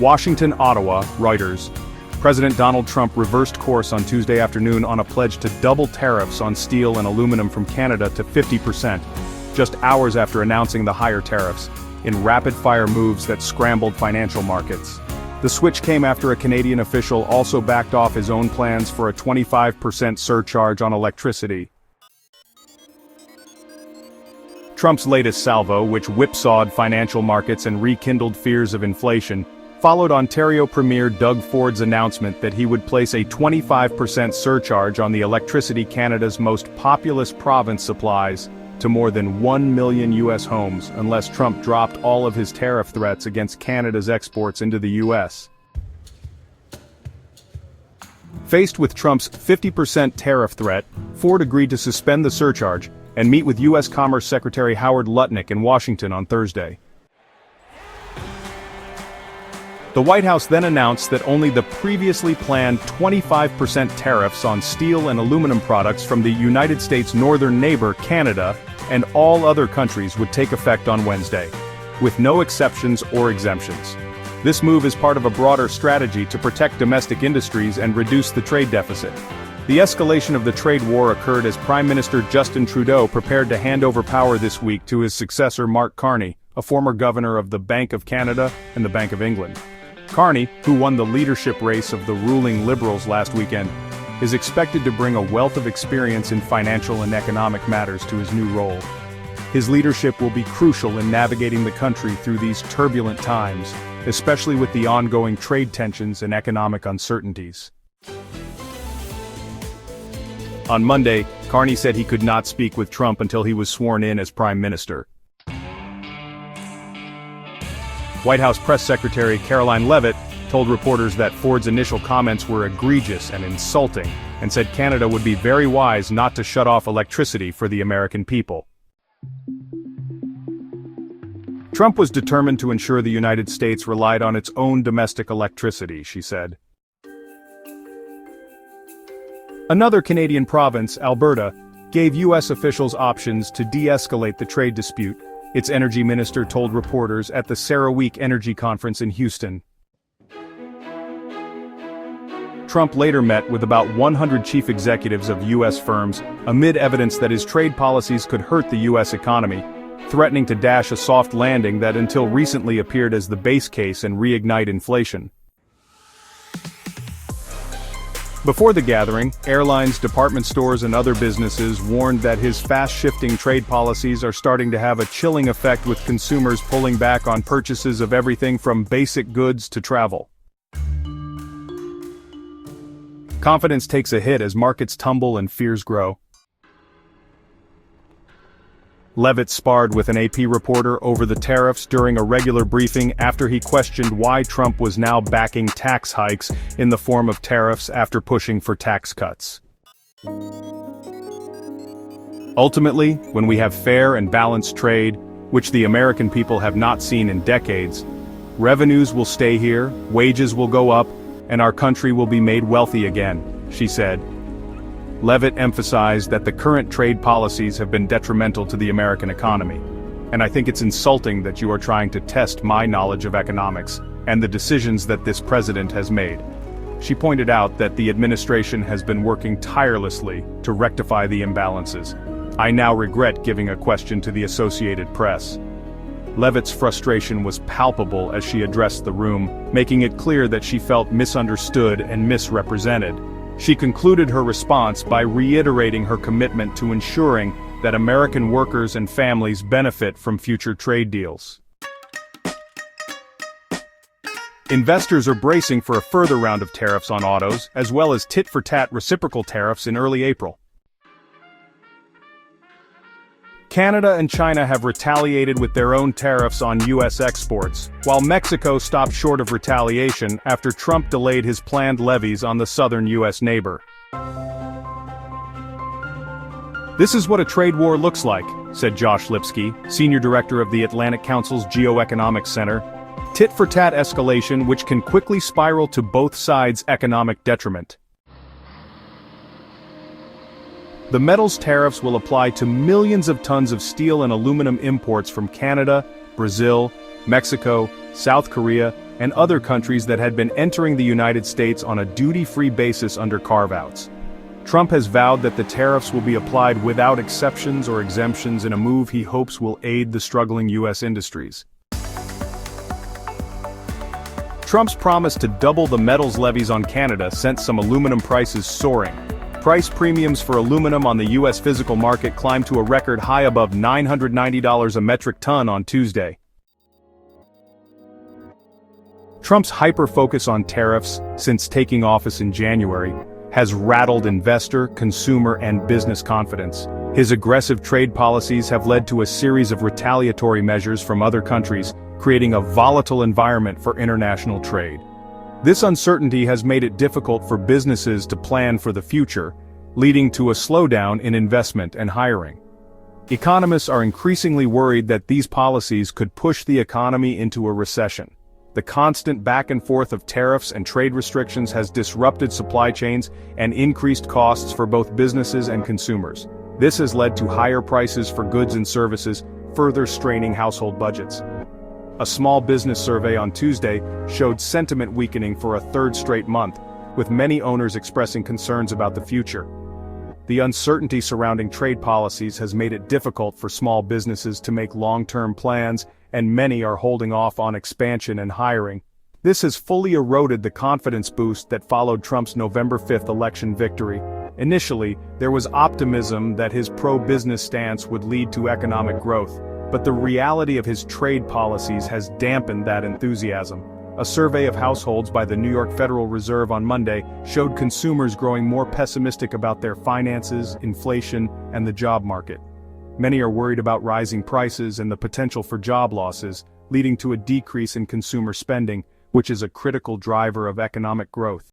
Washington, Ottawa, Reuters. President Donald Trump reversed course on Tuesday afternoon on a pledge to double tariffs on steel and aluminum from Canada to 50%, just hours after announcing the higher tariffs, in rapid-fire moves that scrambled financial markets. The switch came after a Canadian official also backed off his own plans for a 25% surcharge on electricity. Trump's latest salvo, which whipsawed financial markets and rekindled fears of inflation, followed Ontario Premier Doug Ford's announcement that he would place a 25% surcharge on the Electricity Canada's most populous province supplies to more than 1 million U.S. homes unless Trump dropped all of his tariff threats against Canada's exports into the U.S. Faced with Trump's 50% tariff threat, Ford agreed to suspend the surcharge and meet with U.S. Commerce Secretary Howard Lutnick in Washington on Thursday. The White House then announced that only the previously planned 25% tariffs on steel and aluminum products from the United States' northern neighbor, Canada, and all other countries would take effect on Wednesday, with no exceptions or exemptions. This move is part of a broader strategy to protect domestic industries and reduce the trade deficit. The escalation of the trade war occurred as Prime Minister Justin Trudeau prepared to hand over power this week to his successor Mark Carney, a former governor of the Bank of Canada and the Bank of England. Carney, who won the leadership race of the ruling Liberals last weekend, is expected to bring a wealth of experience in financial and economic matters to his new role. His leadership will be crucial in navigating the country through these turbulent times, especially with the ongoing trade tensions and economic uncertainties. On Monday, Carney said he could not speak with Trump until he was sworn in as Prime Minister. White House Press Secretary Karoline Leavitt told reporters that Ford's initial comments were egregious and insulting, and said Canada would be very wise not to shut off electricity for the American people. Trump was determined to ensure the United States relied on its own domestic electricity, she said. Another Canadian province, Alberta, gave U.S. officials options to de-escalate the trade dispute, its energy minister told reporters at the CERAWeek Energy Conference in Houston. Trump later met with about 100 chief executives of U.S. firms amid evidence that his trade policies could hurt the U.S. economy, threatening to dash a soft landing that until recently appeared as the base case and reignite inflation. Before the gathering, airlines, department stores and other businesses warned that his fast-shifting trade policies are starting to have a chilling effect, with consumers pulling back on purchases of everything from basic goods to travel. Confidence takes a hit as markets tumble and fears grow. Leavitt sparred with an AP reporter over the tariffs during a regular briefing after he questioned why Trump was now backing tax hikes in the form of tariffs after pushing for tax cuts. Ultimately, when we have fair and balanced trade, which the American people have not seen in decades, revenues will stay here, wages will go up, and our country will be made wealthy again, she said. Leavitt emphasized that the current trade policies have been detrimental to the American economy, and I think it's insulting that you are trying to test my knowledge of economics and the decisions that this president has made. She pointed out that the administration has been working tirelessly to rectify the imbalances. I now regret giving a question to the Associated Press. Leavitt's frustration was palpable as she addressed the room, making it clear that she felt misunderstood and misrepresented. She concluded her response by reiterating her commitment to ensuring that American workers and families benefit from future trade deals. Investors are bracing for a further round of tariffs on autos, as well as tit-for-tat reciprocal tariffs in early April. Canada and China have retaliated with their own tariffs on U.S. exports, while Mexico stopped short of retaliation after Trump delayed his planned levies on the southern U.S. neighbor. This is what a trade war looks like, said Josh Lipsky, senior director of the Atlantic Council's Geoeconomics Center. Tit-for-tat escalation which can quickly spiral to both sides' economic detriment. The metals tariffs will apply to millions of tons of steel and aluminum imports from Canada, Brazil, Mexico, South Korea, and other countries that had been entering the United States on a duty-free basis under carve-outs. Trump has vowed that the tariffs will be applied without exceptions or exemptions in a move he hopes will aid the struggling U.S. industries. Trump's promise to double the metals levies on Canada sent some aluminum prices soaring. Price premiums for aluminum on the U.S. physical market climbed to a record high above $990 a metric ton on Tuesday. Trump's hyper-focus on tariffs since taking office in January has rattled investor, consumer, and business confidence. His aggressive trade policies have led to a series of retaliatory measures from other countries, creating a volatile environment for international trade. This uncertainty has made it difficult for businesses to plan for the future, leading to a slowdown in investment and hiring. Economists are increasingly worried that these policies could push the economy into a recession. The constant back and forth of tariffs and trade restrictions has disrupted supply chains and increased costs for both businesses and consumers. This has led to higher prices for goods and services, further straining household budgets. A small business survey on Tuesday showed sentiment weakening for a third straight month, with many owners expressing concerns about the future. The uncertainty surrounding trade policies has made it difficult for small businesses to make long-term plans, and many are holding off on expansion and hiring. This has fully eroded the confidence boost that followed Trump's November 5th election victory. Initially, there was optimism that his pro-business stance would lead to economic growth, but the reality of his trade policies has dampened that enthusiasm. A survey of households by the New York Federal Reserve on Monday showed consumers growing more pessimistic about their finances, inflation, and the job market. Many are worried about rising prices and the potential for job losses, leading to a decrease in consumer spending, which is a critical driver of economic growth.